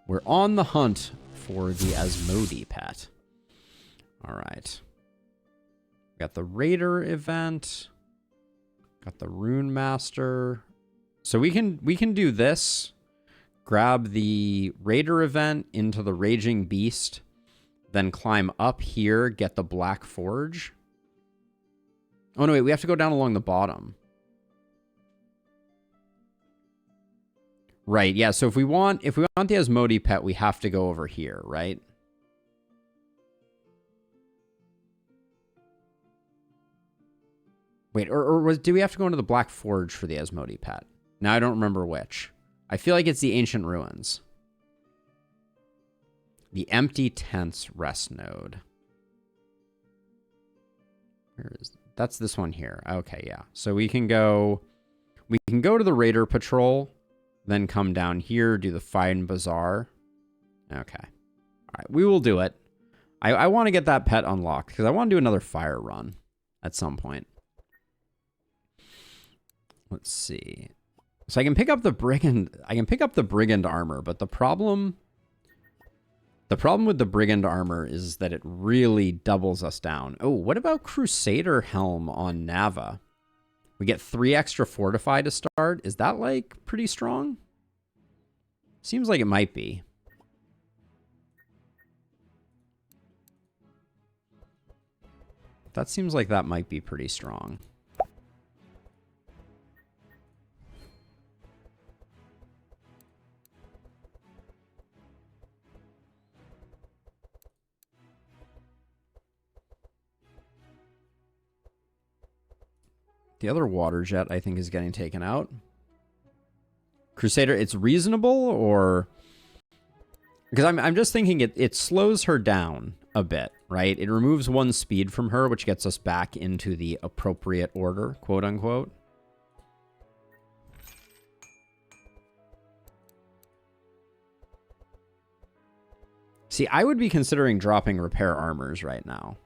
We're on the hunt for the Asmodee pet. All right. Got the Raider event. Got the Rune Master. So we can do this. Grab the Raider event into the Raging Beast. Then climb up here, get the Black Forge. Oh no, wait, we have to go down along the bottom. Right, yeah, so if we want the Asmodee pet, we have to go over here, right? Wait, do we have to go into the Black Forge for the Asmodee pet? Now I don't remember which. I feel like it's the Ancient Ruins. The Empty Tents Rest Node. Where is that? That's this one here. Okay, yeah. So we can go to the Raider Patrol, then come down here, do the Fine Bazaar. Okay. All right, we will do it. I want to get that pet unlocked because I want to do another fire run at some point. Let's see. So I can pick up the brigand. I can pick up the brigand armor, but the problem with the brigand armor is that it really doubles us down. Oh, what about Crusader Helm on Nava? We get 3 extra fortify to start. Is that like pretty strong? Seems like it might be. That seems like that might be pretty strong. The other water jet, I think, is getting taken out. Crusader, it's reasonable, or... Because I'm just thinking it slows her down a bit, right? It removes 1 speed from her, which gets us back into the appropriate order, quote unquote. See, I would be considering dropping repair armors right now.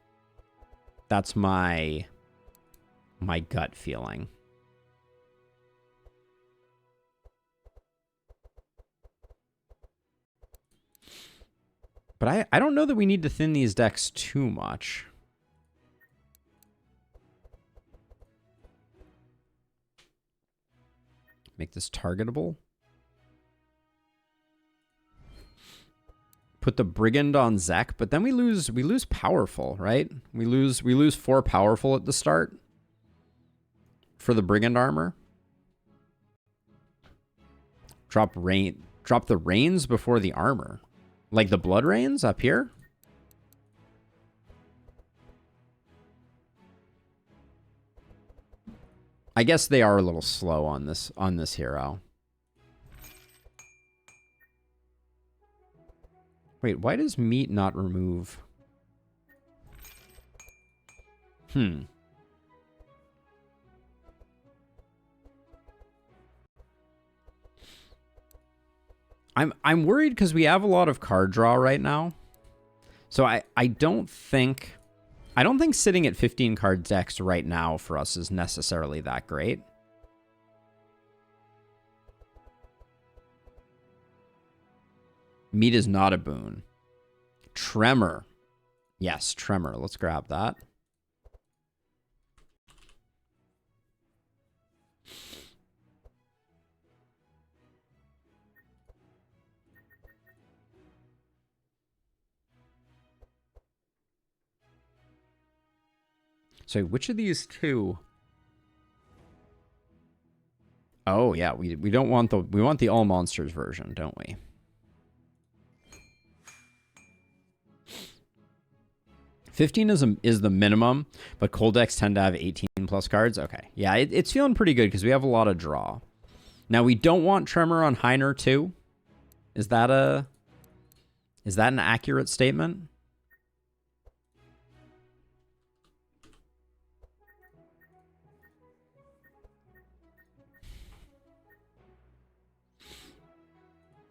That's my gut feeling. But I don't know that we need to thin these decks too much. Make this targetable. Put the Brigand on Zek, but then we lose powerful, right? We lose 4 powerful at the start for the Brigand armor. Drop the Reins before the armor. Like the Blood Reins up here? I guess they are a little slow on this hero. Wait, why does meat not remove? I'm worried because we have a lot of card draw right now. So I don't think sitting at 15 card decks right now for us is necessarily that great. Meat is not a boon. Tremor. Yes, Tremor. Let's grab that. So which of these two? Oh yeah, we don't want we want the all monsters version, don't we? $15 is the minimum, but cold decks tend to have 18 plus cards. Okay, yeah, it's feeling pretty good because we have a lot of draw. Now we don't want Tremor on Heiner too. Is that an accurate statement?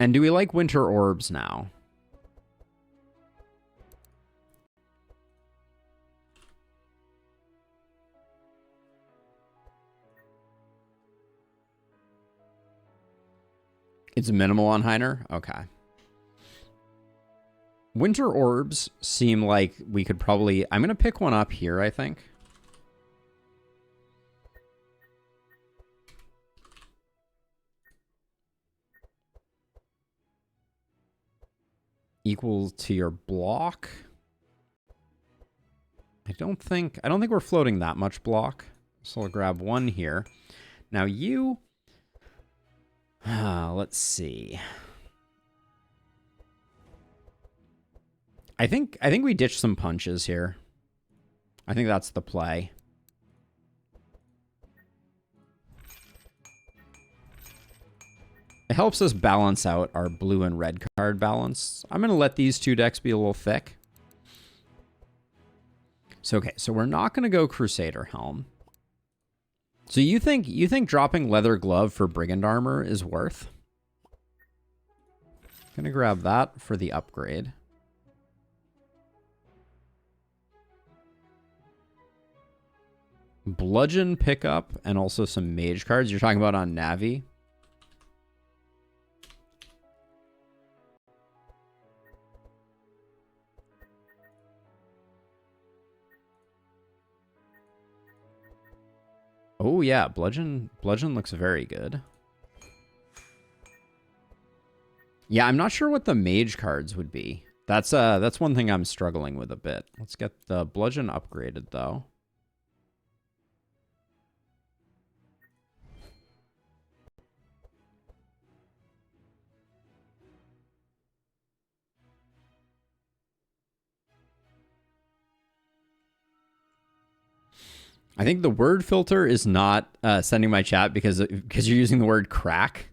And do we like Winter Orbs now? It's minimal on Heiner? Okay. Winter orbs seem like we could probably... I'm going to pick one up here, I think. Equal to your block. I don't think we're floating that much block. So I'll grab one here. Now you... let's see. I think we ditch some punches here. I think that's the play. It helps us balance out our blue and red card balance. I'm going to let these two decks be a little thick. So, okay, so we're not going to go Crusader Helm. So you think dropping Leather Glove for Brigand Armor is worth? Going to grab that for the upgrade. Bludgeon pickup and also some mage cards. You're talking about on Navi? Oh yeah, bludgeon looks very good. Yeah, I'm not sure what the mage cards would be. That's one thing I'm struggling with a bit. Let's get the bludgeon upgraded though. I think the word filter is not sending my chat because you're using the word crack.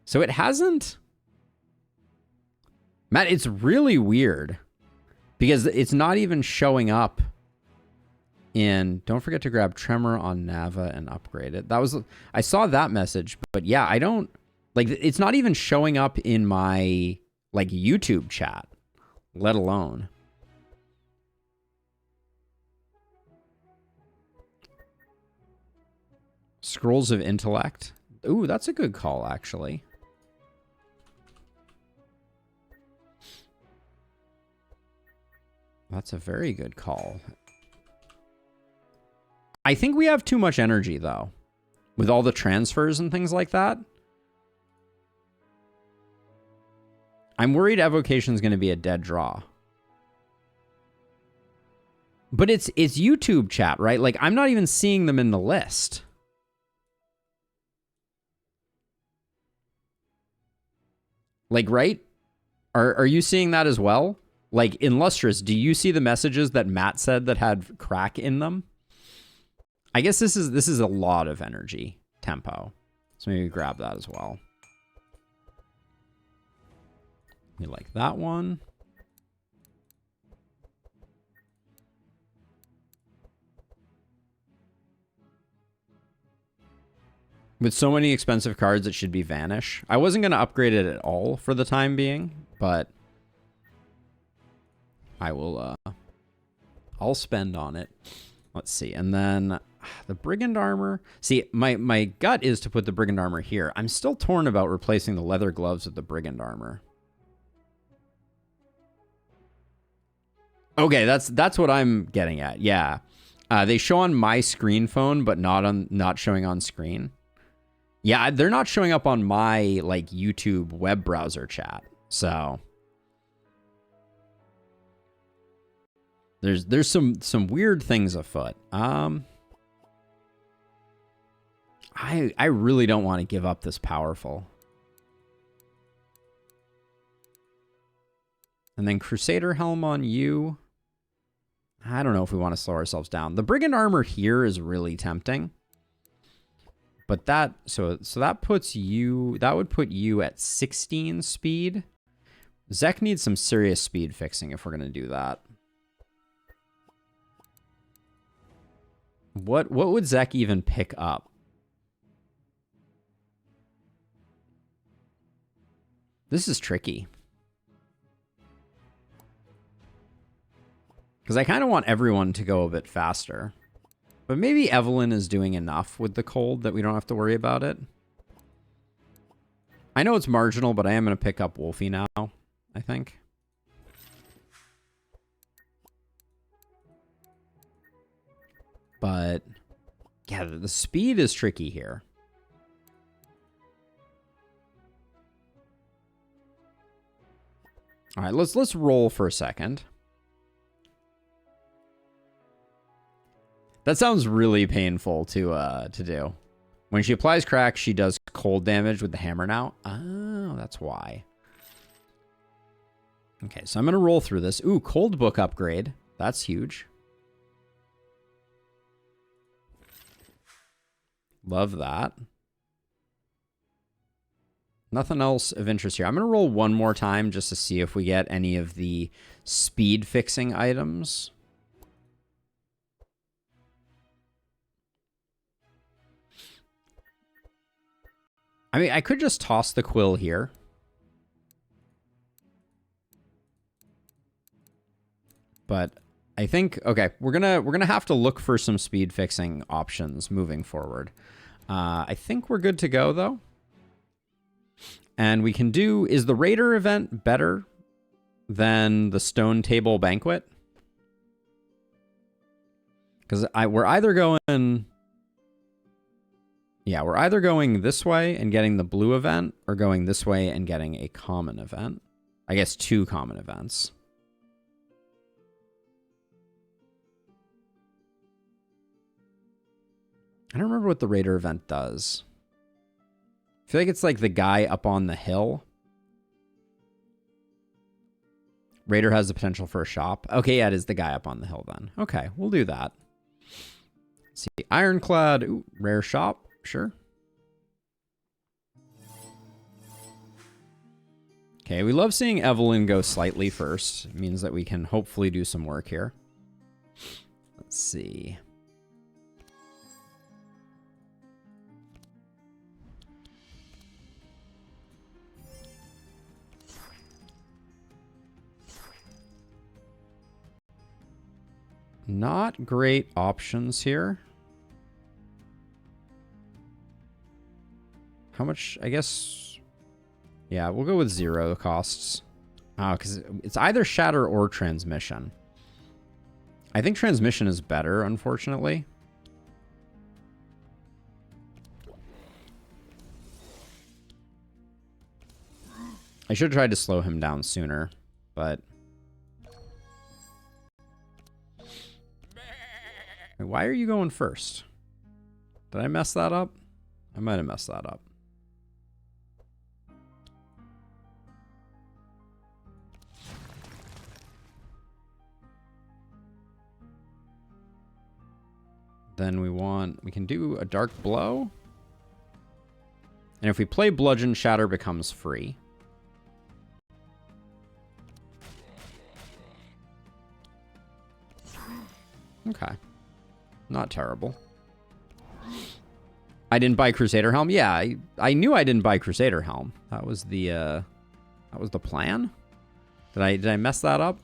So it hasn't. Matt, it's really weird because it's not even showing up in. Don't forget to grab Tremor on Nava and upgrade it. I saw that message, but yeah, I don't like. It's not even showing up in my like YouTube chat, let alone. Scrolls of Intellect. Ooh, that's a good call, actually. That's a very good call. I think we have too much energy, though. With all the transfers and things like that. I'm worried Evocation's going to be a dead draw. But it's YouTube chat, right? Like, I'm not even seeing them in the list. Like, right? Are you seeing that as well? Like, in Lustrous, do you see the messages that Matt said that had crack in them? I guess this is a lot of energy tempo. So maybe grab that as well. We like that one. With so many expensive cards, it should be Vanish. I wasn't going to upgrade it at all for the time being, but I will, I'll spend on it. Let's see. And then the Brigand Armor. See, my gut is to put the Brigand Armor here. I'm still torn about replacing the Leather Gloves with the Brigand Armor. Okay, that's what I'm getting at. Yeah. They show on my screen phone, but not showing on screen. Yeah, they're not showing up on my like YouTube web browser chat. So there's some weird things afoot. I really don't want to give up this powerful. And then Crusader Helm on you. I don't know if we want to slow ourselves down. The Brigand Armor here is really tempting. But that, so that puts you, that would put you at 16 speed. Zek needs some serious speed fixing if we're going to do that. What would Zek even pick up? This is tricky. Because I kind of want everyone to go a bit faster. But maybe Evelyn is doing enough with the cold that we don't have to worry about it. I know it's marginal, but I am going to pick up Wolfie now, I think. But yeah, the speed is tricky here. All right, let's roll for a second. That sounds really painful to do. When she applies crack, she does cold damage with the hammer now. Oh, that's why. Okay, so I'm going to roll through this. Ooh, cold book upgrade. That's huge. Love that. Nothing else of interest here. I'm going to roll one more time just to see if we get any of the speed fixing items. I mean, I could just toss the quill here. But I think, okay, we're gonna have to look for some speed fixing options moving forward. I think we're good to go though. And we can do, is the Raider event better than the Stone Table Banquet? Because we're either going, yeah, we're either going this way and getting the blue event, or going this way and getting a common event. I guess 2 common events. I don't remember what the Raider event does. I feel like it's like the guy up on the hill. Raider has the potential for a shop. Okay, yeah, it is the guy up on the hill then. Okay, we'll do that. Let's see, Ironclad, ooh, rare shop, sure. Okay, we love seeing Evelyn go slightly first. It means that we can hopefully do some work here. Let's see. Not great options here. How much? I guess... yeah, we'll go with 0 costs. Oh, because it's either Shatter or Transmission. I think Transmission is better, unfortunately. I should have tried to slow him down sooner, but... wait, why are you going first? Did I mess that up? I might have messed that up. Then we can do a Dark Blow. And if we play Bludgeon, Shatter becomes free. Okay. Not terrible. I didn't buy Crusader Helm? Yeah, I knew I didn't buy Crusader Helm. That was the plan? Did I mess that up?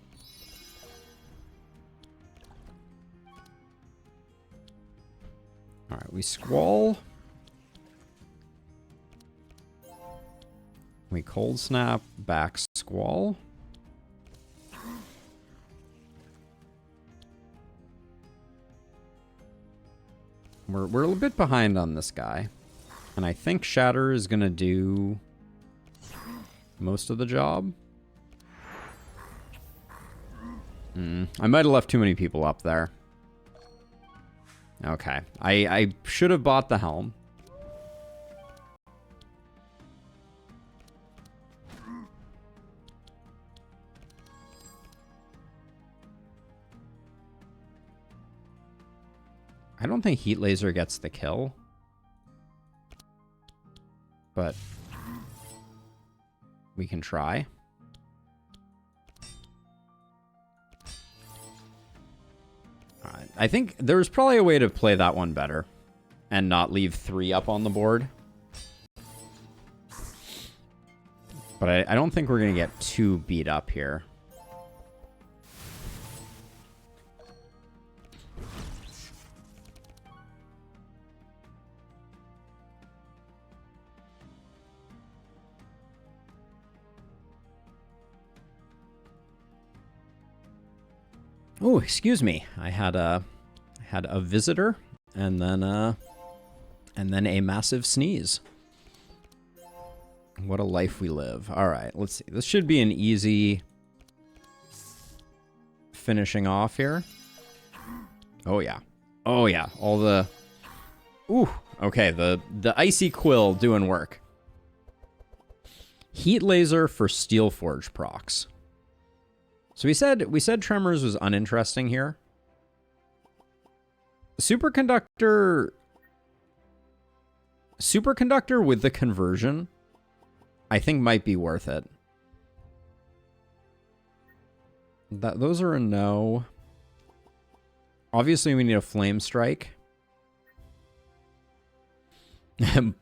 All right, we Squall. We Cold Snap, back Squall. We're a bit behind on this guy. And I think Shatter is going to do most of the job. I might have left too many people up there. Okay. I should have bought the helm. I don't think Heat Laser gets the kill. But we can try. Alright. I think there's probably a way to play that one better and not leave 3 up on the board. But I don't think we're going to get too beat up here. Oh, excuse me. I had had a visitor, and then a massive sneeze. What a life we live. All right, let's see. This should be an easy finishing off here. Oh yeah. Oh yeah. All the... Ooh. Okay, the icy quill doing work. Heat laser for steel forge procs. So we said tremors was uninteresting here. Superconductor with the conversion, I think might be worth it. Those are a no. Obviously, we need a flame strike.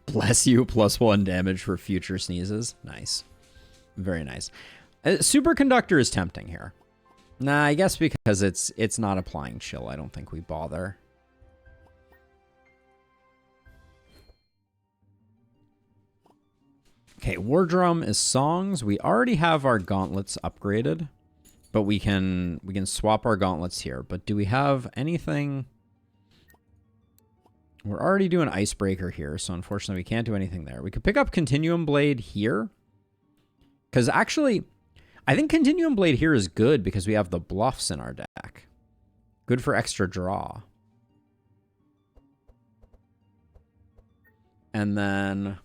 Bless you, +1 damage for future sneezes. Nice. Very nice. Superconductor is tempting here. Nah, I guess because it's not applying chill. I don't think we bother. Okay, War Drum is songs. We already have our gauntlets upgraded, but we can swap our gauntlets here. But do we have anything? We're already doing Icebreaker here, so unfortunately we can't do anything there. We could pick up Continuum Blade here. Because actually, I think Continuum Blade here is good because we have the bluffs in our deck. Good for extra draw. And then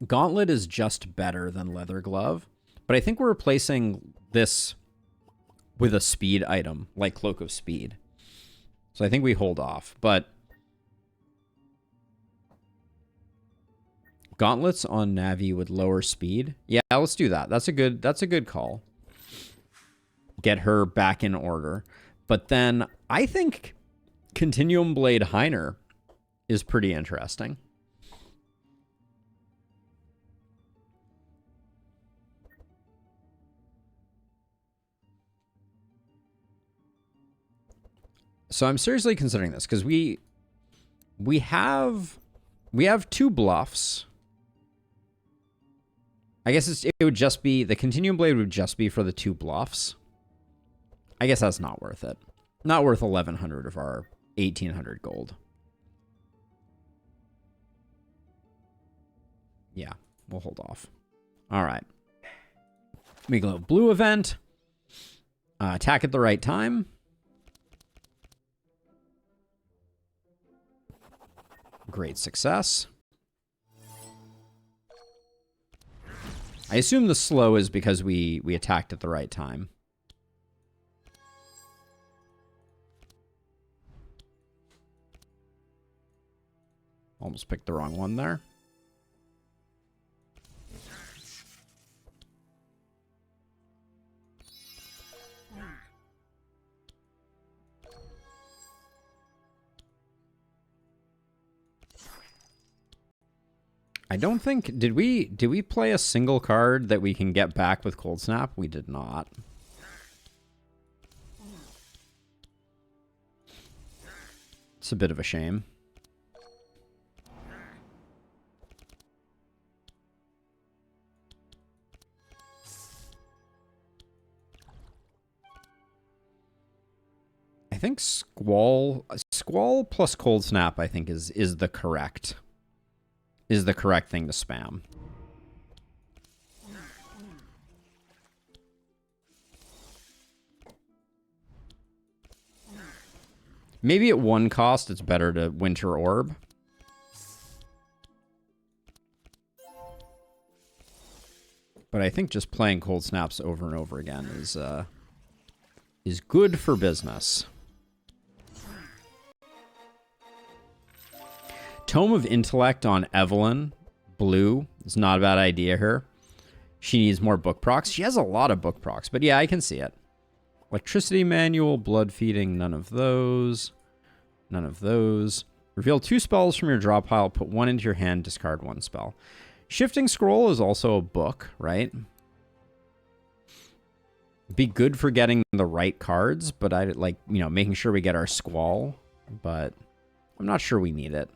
Gauntlet is just better than Leather Glove. But I think we're replacing this with a speed item, like Cloak of Speed. So I think we hold off, but gauntlets on Navi with lower speed. Yeah, let's do that. That's a good call. Get her back in order. But then I think Continuum Blade Heiner is pretty interesting. So I'm seriously considering this because we have 2 bluffs. I guess it would just be the Continuum Blade would just be for the 2 bluffs. I guess that's not worth it. Not worth 1,100 of our 1,800 gold. Yeah, we'll hold off. All right. Miglo Blue event. Attack at the right time. Great success. I assume the slow is because we attacked at the right time. Almost picked the wrong one there. I don't think... Did we play a single card that we can get back with Cold Snap? We did not. It's a bit of a shame. I think Squall plus Cold Snap, I think, is the correct thing to spam. Maybe at 1 cost, it's better to Winter Orb. But I think just playing Cold Snaps over and over again is good for business. Tome of Intellect on Evelyn, blue, is not a bad idea here. She needs more book procs. She has a lot of book procs, but yeah, I can see it. Electricity Manual, Blood Feeding, none of those. None of those. Reveal 2 spells from your draw pile, put 1 into your hand, discard 1 spell. Shifting Scroll is also a book, right? Be good for getting the right cards, but I like, making sure we get our Squall, but I'm not sure we need it.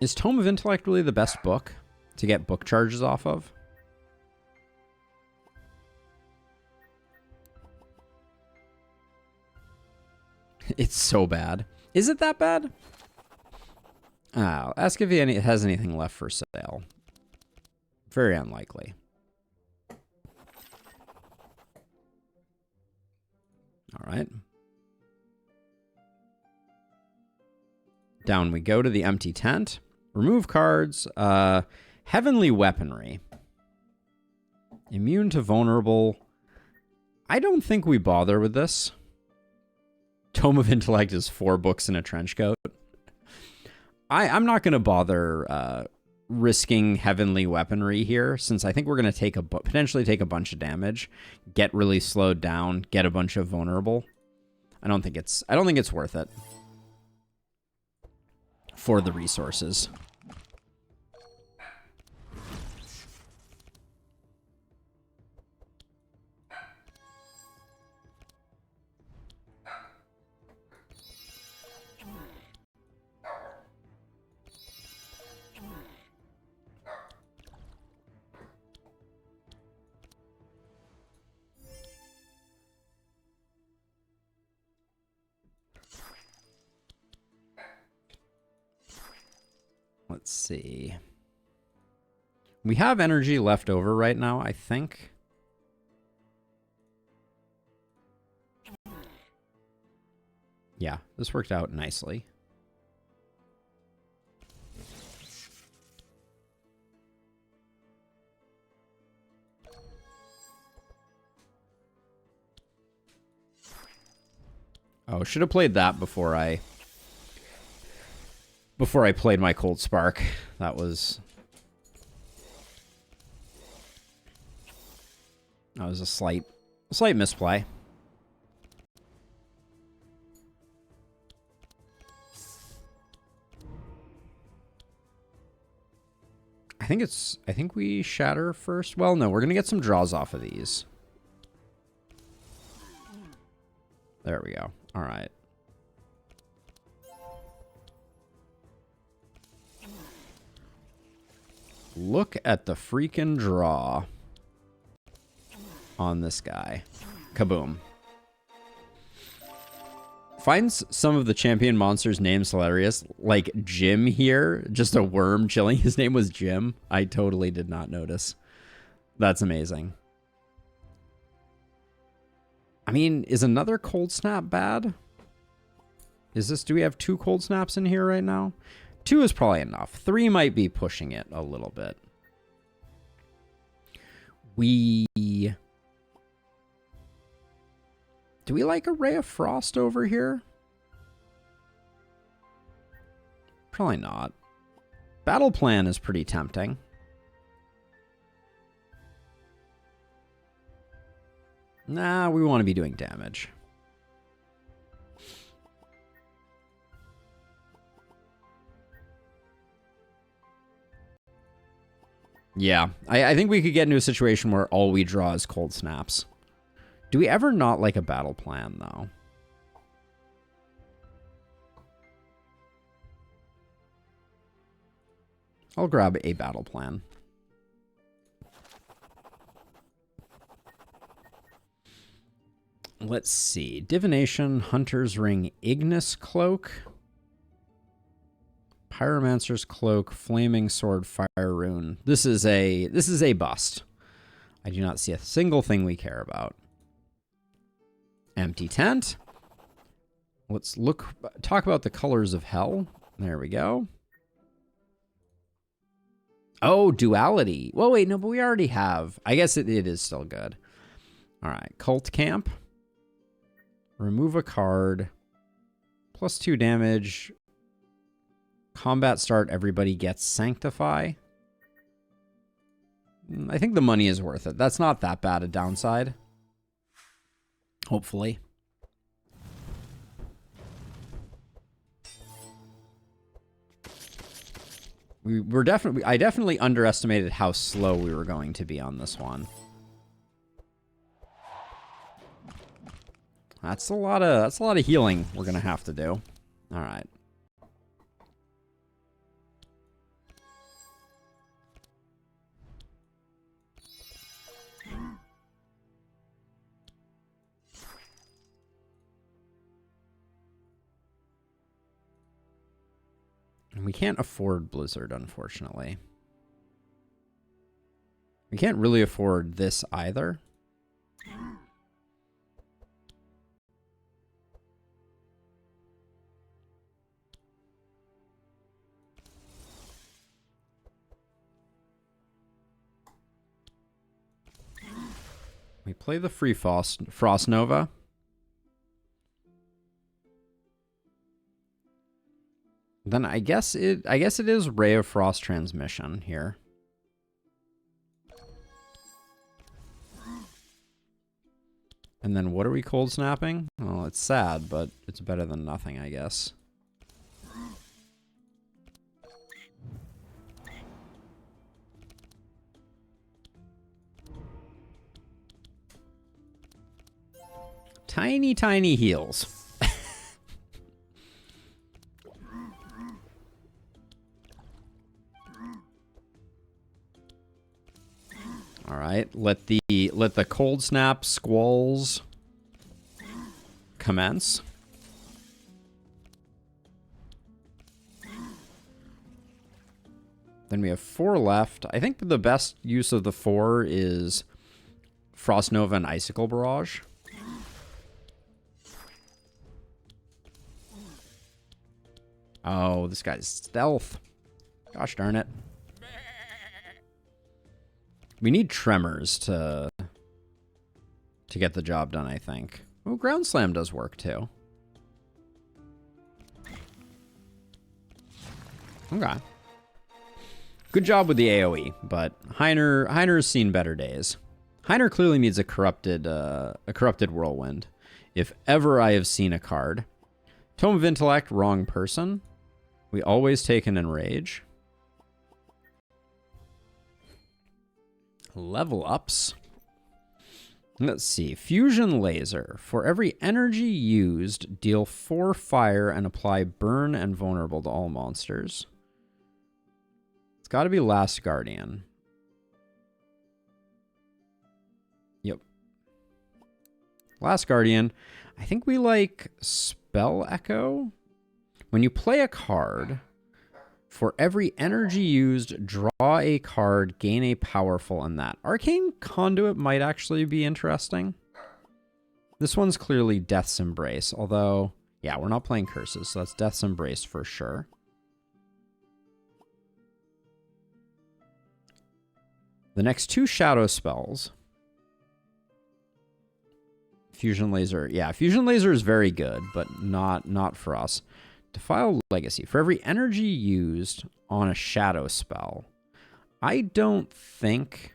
Is Tome of Intellect really the best book to get book charges off of? It's so bad. Is it that bad? Ask if it has anything left for sale. Very unlikely. All right. Down we go to the empty tent. Remove cards. Heavenly weaponry. Immune to vulnerable. I don't think we bother with this. Tome of Intellect is 4 books in a trench coat. I'm not going to bother risking heavenly weaponry here, since I think we're going to potentially take a bunch of damage, get really slowed down, get a bunch of vulnerable. I don't think it's worth it for the resources. Let's see. We have energy left over right now, I think. Yeah, this worked out nicely. Oh, should have played that before I played my Cold Spark. That was a slight misplay. I think we shatter first. Well, no, we're going to get some draws off of these. There we go. All right. Look at the freaking draw on this guy. Kaboom. Finds some of the champion monsters' names hilarious. Like Jim here, just a worm chilling. His name was Jim. I totally did not notice. That's amazing. I mean, is another cold snap bad? Do we have 2 cold snaps in here right now? 2 is probably enough. 3 might be pushing it a little bit. Do we like a Ray of Frost over here? Probably not. Battle Plan is pretty tempting. Nah, we want to be doing damage. Yeah, I think we could get into a situation where all we draw is cold snaps. Do we ever not like a battle plan, though? I'll grab a battle plan. Let's see. Divination, Hunter's Ring, Ignis Cloak, Pyromancer's Cloak, Flaming Sword, Fire Rune. This is a bust. I do not see a single thing we care about. Empty tent. Let's talk about the colors of hell. There we go. Oh, duality. Well, wait, no, but we already have. I guess it is still good. All right, Cult Camp. Remove a card. +2 damage. Combat start, everybody gets Sanctify. I think the money is worth it. That's not that bad a downside. Hopefully. I definitely underestimated how slow we were going to be on this one. That's a lot of healing we're gonna have to do. All right. And we can't afford Blizzard, unfortunately. We can't really afford this either. We play the free Frost Nova. Then I guess it is Ray of Frost Transmission here. And then what are we cold snapping? Well, it's sad, but it's better than nothing, I guess. Tiny, tiny heals. All right, let the cold snap squalls commence. Then we have 4 left. I think the best use of the 4 is Frost Nova and Icicle Barrage. Oh, this guy's stealth. Gosh darn it. We need Tremors to get the job done, I think. Oh, Ground Slam does work, too. Okay. Good job with the AoE, but Heiner's seen better days. Heiner clearly needs a corrupted Whirlwind, if ever I have seen a card. Tome of Intellect, wrong person. We always take an Enrage. Level ups. Let's see. Fusion Laser. For every energy used, deal 4 fire and apply burn and vulnerable to all monsters. It's got to be Last Guardian. Yep. Last Guardian. I think we like Spell Echo. When you play a card, for every energy used, draw a card, gain a powerful, and that. Arcane Conduit might actually be interesting. This one's clearly Death's Embrace, although, yeah, we're not playing Curses, so that's Death's Embrace for sure. The next 2 Shadow spells. Fusion Laser. Yeah, Fusion Laser is very good, but not for us. Defile Legacy. For every energy used on a shadow spell, I don't think...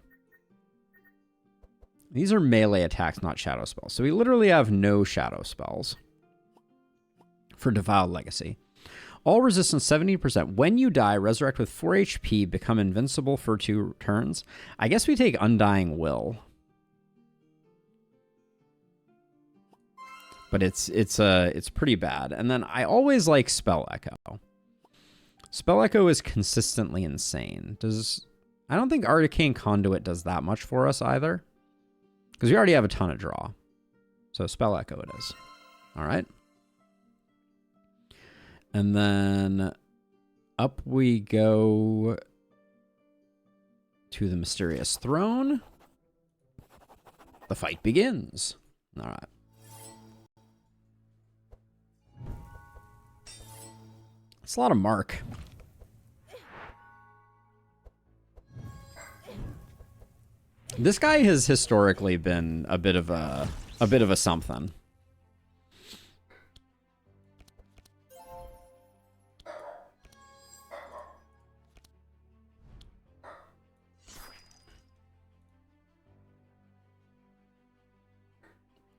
These are melee attacks, not shadow spells. So we literally have no shadow spells for Defile Legacy. All resistance 70%. When you die, resurrect with 4 HP, become invincible for 2 turns. I guess we take Undying Will. But it's pretty bad. And then I always like Spell Echo. Spell Echo is consistently insane. I don't think Arcane Conduit does that much for us either. Because we already have a ton of draw. So Spell Echo it is. All right. And then up we go to the Mysterious Throne. The fight begins. All right. It's a lot of mark. This guy has historically been a bit of a something.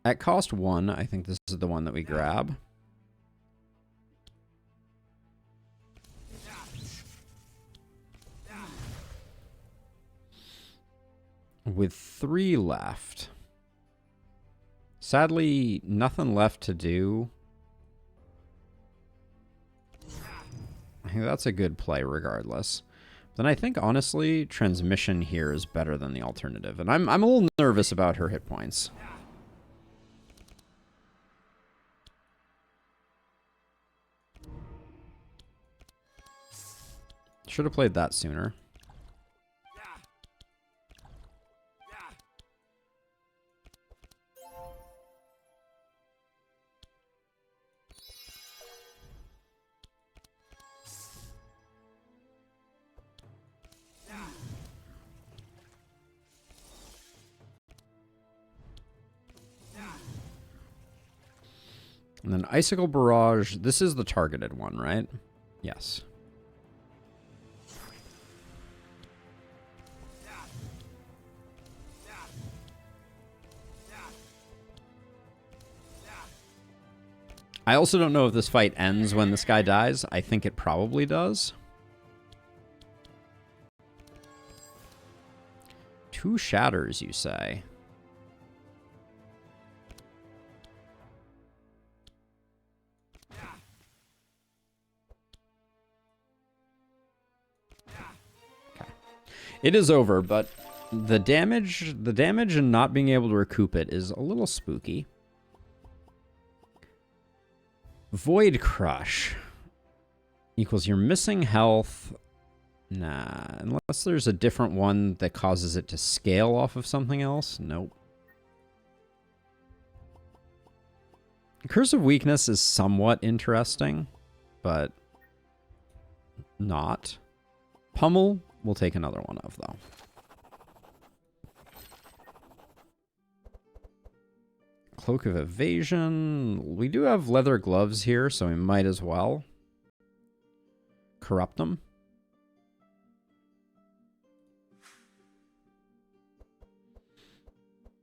At cost 1, I think this is the one that we grab. With 3 left. Sadly, nothing left to do. I think that's a good play regardless. Then I think, honestly, Transmission here is better than the alternative. And I'm a little nervous about her hit points. Should have played that sooner. And then Icicle Barrage. This is the targeted one, right? Yes. I also don't know if this fight ends when this guy dies. I think it probably does. 2 shatters, you say? Okay. It is over, but the damage and not being able to recoup it is a little spooky. Void Crush equals you're missing health. Nah, unless there's a different one that causes it to scale off of something else. Nope. Curse of Weakness is somewhat interesting, but not. Pummel, we'll take another one of, though. Cloak of Evasion. We do have leather gloves here, so we might as well corrupt them.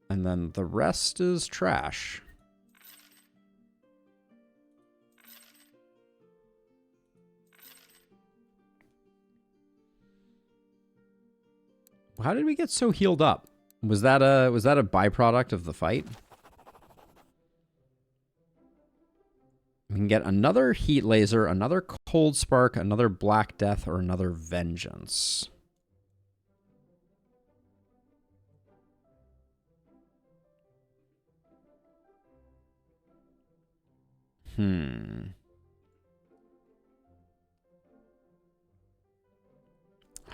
And then the rest is trash. How did we get so healed up? Was that a byproduct of the fight? We can get another Heat Laser, another Cold Spark, another Black Death, or another Vengeance. I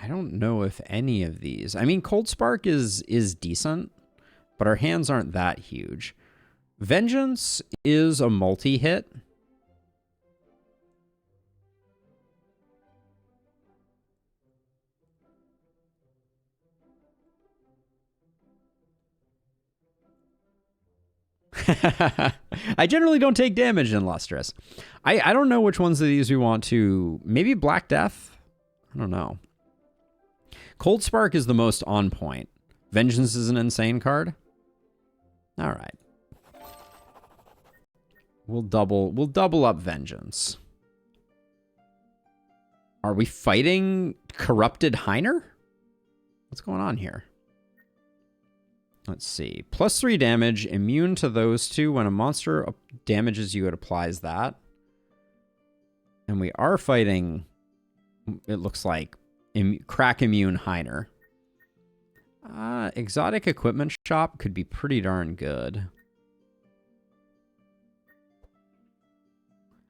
don't know if any of these... I mean, Cold Spark is decent, but our hands aren't that huge. Vengeance is a multi-hit. I generally don't take damage in Lustrous. I don't know which ones of these we want to... Maybe Black Death? I don't know. Cold Spark is the most on point. Vengeance is an insane card. All right. We'll double up Vengeance. Are we fighting Corrupted Heiner? What's going on here? Let's see. +3 damage, immune to those two. When a monster damages you, it applies that. And we are fighting, it looks like, crack immune Heiner. Exotic Equipment Shop could be pretty darn good.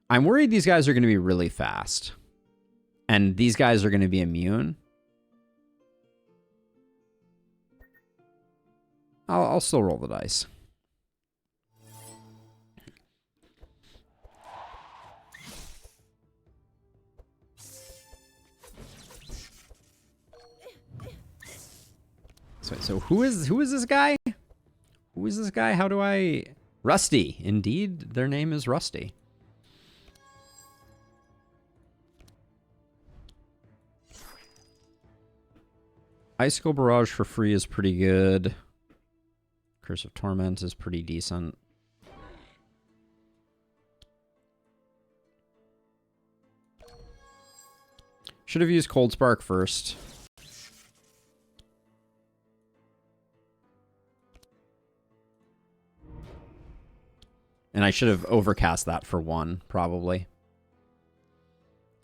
I'm worried these guys are going to be really fast. And these guys are going to be immune. I'll still roll the dice. So who is this guy? Who is this guy? How do I... Rusty. Indeed, their name is Rusty. Icicle Barrage for free is pretty good. Curse of Torment is pretty decent. Should have used Cold Spark first. And I should have overcast that for 1, probably.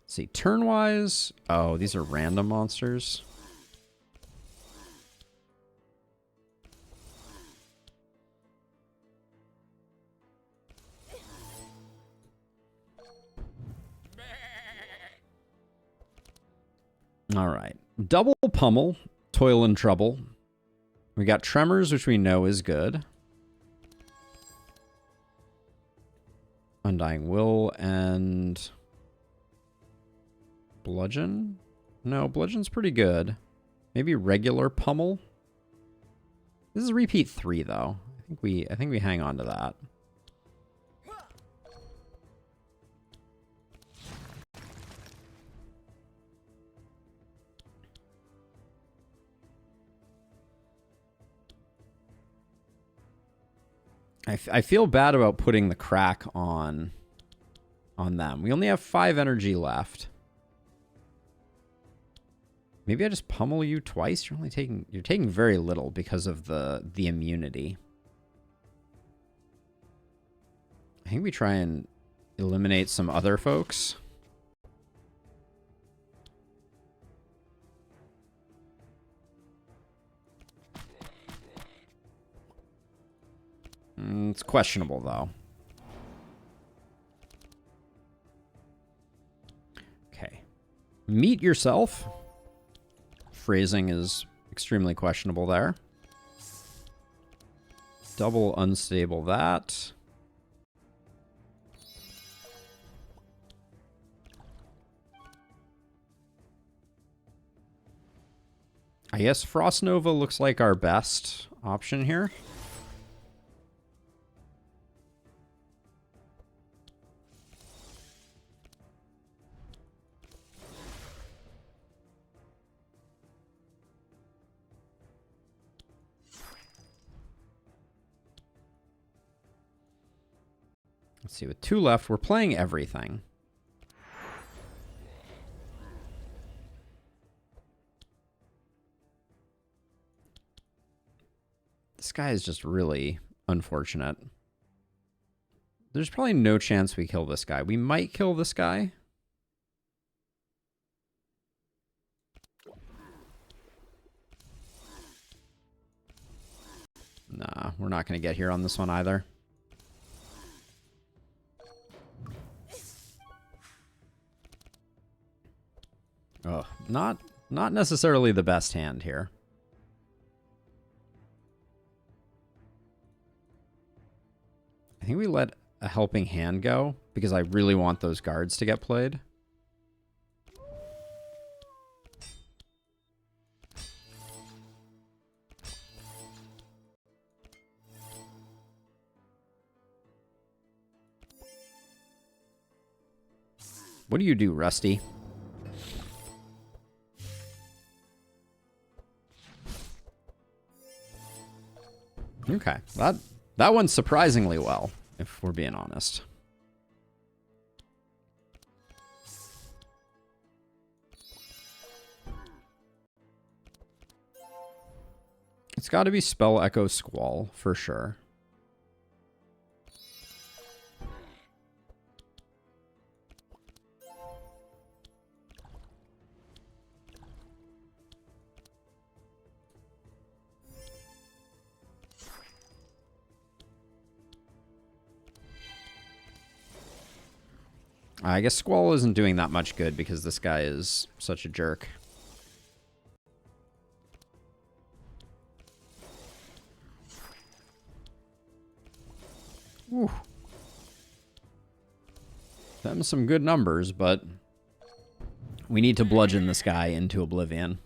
Let's see, turn-wise... Oh, these are random monsters. All right. Double pummel, toil and trouble. We got tremors, which we know is good. Undying will and bludgeon? No, bludgeon's pretty good. Maybe regular pummel. This is repeat 3 though. I think we hang on to that. I feel bad about putting the crack on them. We only have 5 energy left. Maybe I just pummel you twice. You're taking very little because of the immunity. I think we try and eliminate some other folks. It's questionable, though. Okay. Meet yourself. Phrasing is extremely questionable there. Double unstable that. I guess Frost Nova looks like our best option here. Let's see, with 2 left, we're playing everything. This guy is just really unfortunate. There's probably no chance we kill this guy. We might kill this guy. Nah, we're not going to get here on this one either. Oh, not necessarily the best hand here. I think we let a helping hand go because I really want those guards to get played. What do you do, Rusty? Okay, that went surprisingly well, if we're being honest. It's got to be Spell Echo Squall, for sure. I guess Squall isn't doing that much good because this guy is such a jerk. Whew. Them some good numbers, but we need to bludgeon this guy into oblivion.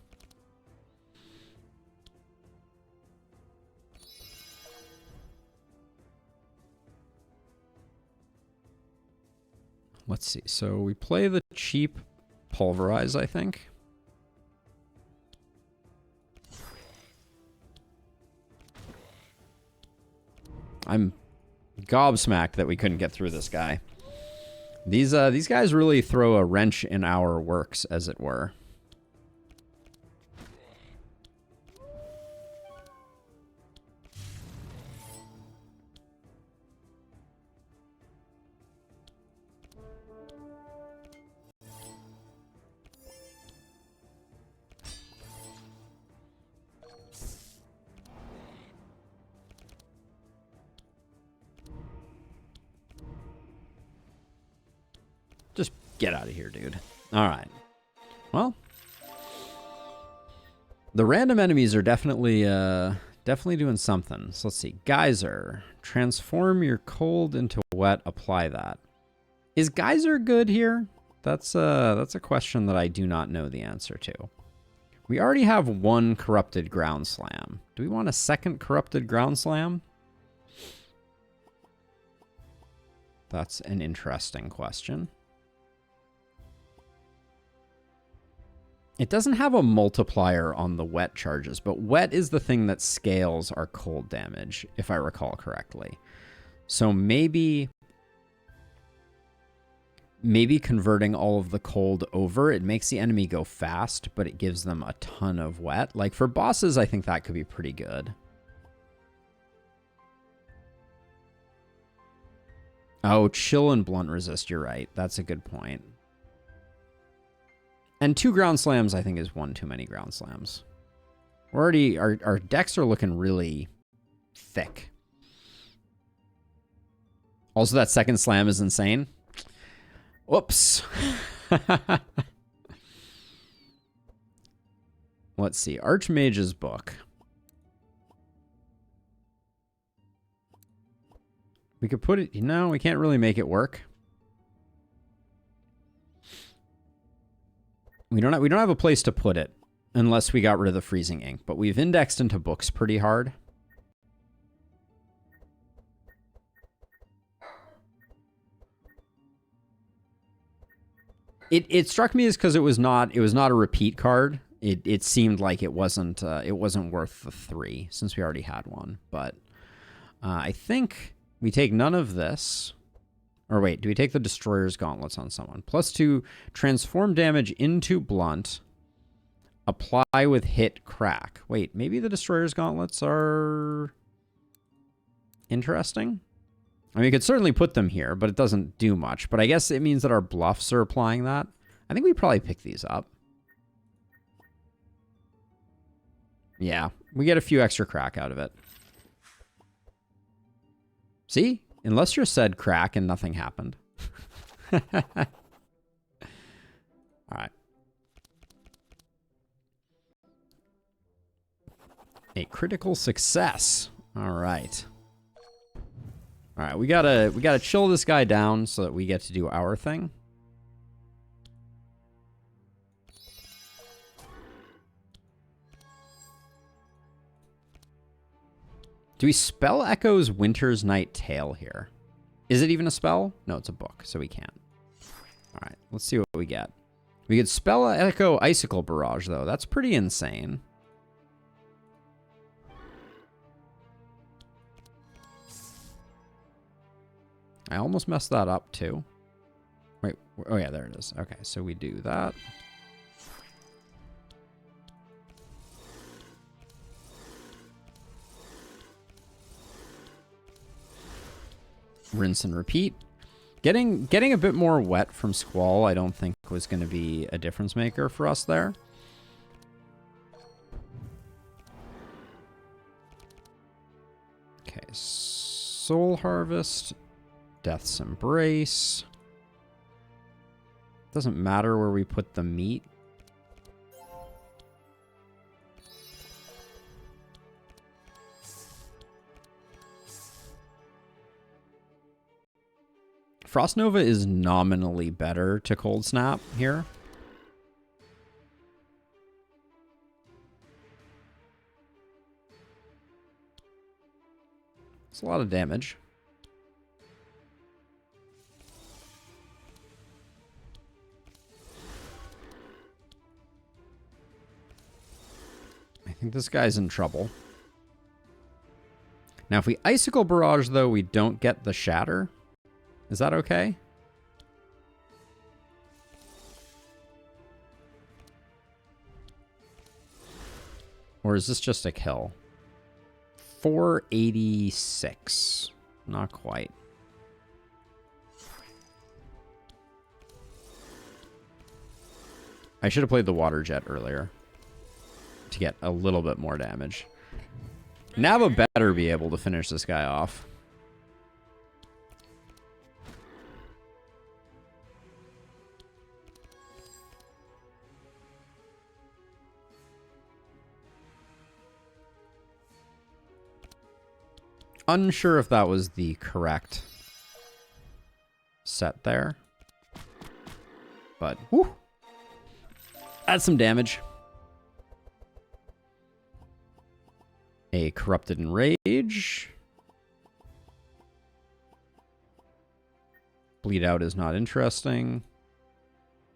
Let's see. So we play the cheap Pulverize, I think. I'm gobsmacked that we couldn't get through this guy. These guys really throw a wrench in our works, as it were. Just get out of here, dude. All right. Well, The random enemies are definitely doing something. So let's see. Geyser. Transform your cold into wet. Apply that. Is Geyser good here? That's a question that I do not know the answer to. We already have one corrupted ground slam. Do we want a second corrupted ground slam? That's an interesting question. It doesn't have a multiplier on the wet charges, but wet is the thing that scales our cold damage, if I recall correctly. So maybe converting all of the cold over, it makes the enemy go fast, but it gives them a ton of wet. Like for bosses, I think that could be pretty good. Oh, chill and blunt resist, you're right. That's a good point. And 2 ground slams, I think, is one too many ground slams. We're already, our decks are looking really thick. Also, that second slam is insane. Whoops. Let's see. Archmage's book. We could put it... No, we can't really make it work. We don't have a place to put it unless we got rid of the freezing ink, but we've indexed into books pretty hard. It struck me as because it was not a repeat card. It seemed like it wasn't worth the 3 since we already had one. But I think we take none of this. Or wait, do we take the Destroyer's Gauntlets on someone? +2, transform damage into blunt. Apply with hit crack. Wait, maybe the Destroyer's Gauntlets are interesting? I mean, you could certainly put them here, but it doesn't do much. But I guess it means that our bluffs are applying that. I think we probably pick these up. Yeah, we get a few extra crack out of it. See? Unless you're said crack and nothing happened. All right. A critical success. All right. All right, we gotta chill this guy down so that we get to do our thing. Do we spell Echo's Winter's Night Tale here? Is it even a spell? No, it's a book, so we can't. All right, let's see what we get. We could spell Echo Icicle Barrage, though. That's pretty insane. I almost messed that up, too. Wait, oh yeah, there it is. Okay, so we do that. Rinse and repeat. Getting a bit more wet from Squall, I don't think was going to be a difference maker for us there. Okay, Soul Harvest, Death's Embrace. Doesn't matter where we put the meat. Frost Nova is nominally better to Cold Snap here. It's a lot of damage. I think this guy's in trouble. Now, if we Icicle Barrage, though, we don't get the Shatter. Is that okay? Or is this just a kill? 486. Not quite. I should have played the Water Jet earlier to get a little bit more damage. Nava better be able to finish this guy off. Unsure if that was the correct set there. But, whew. That's some damage. A Corrupted Enrage. Bleed Out is not interesting.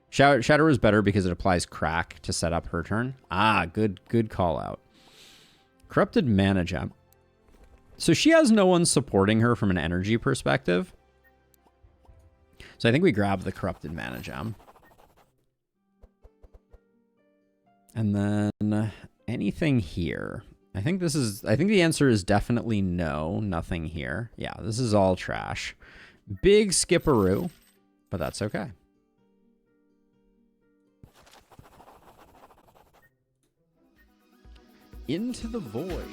Shatter is better because it applies Crack to set up her turn. Ah, good call out. Corrupted Mana Gem. So she has no one supporting her from an energy perspective. So I think we grab the Corrupted Mana Gem. And then anything here? I think the answer is definitely no, nothing here. Yeah, this is all trash. Big skipperoo, but that's okay. Into the Void.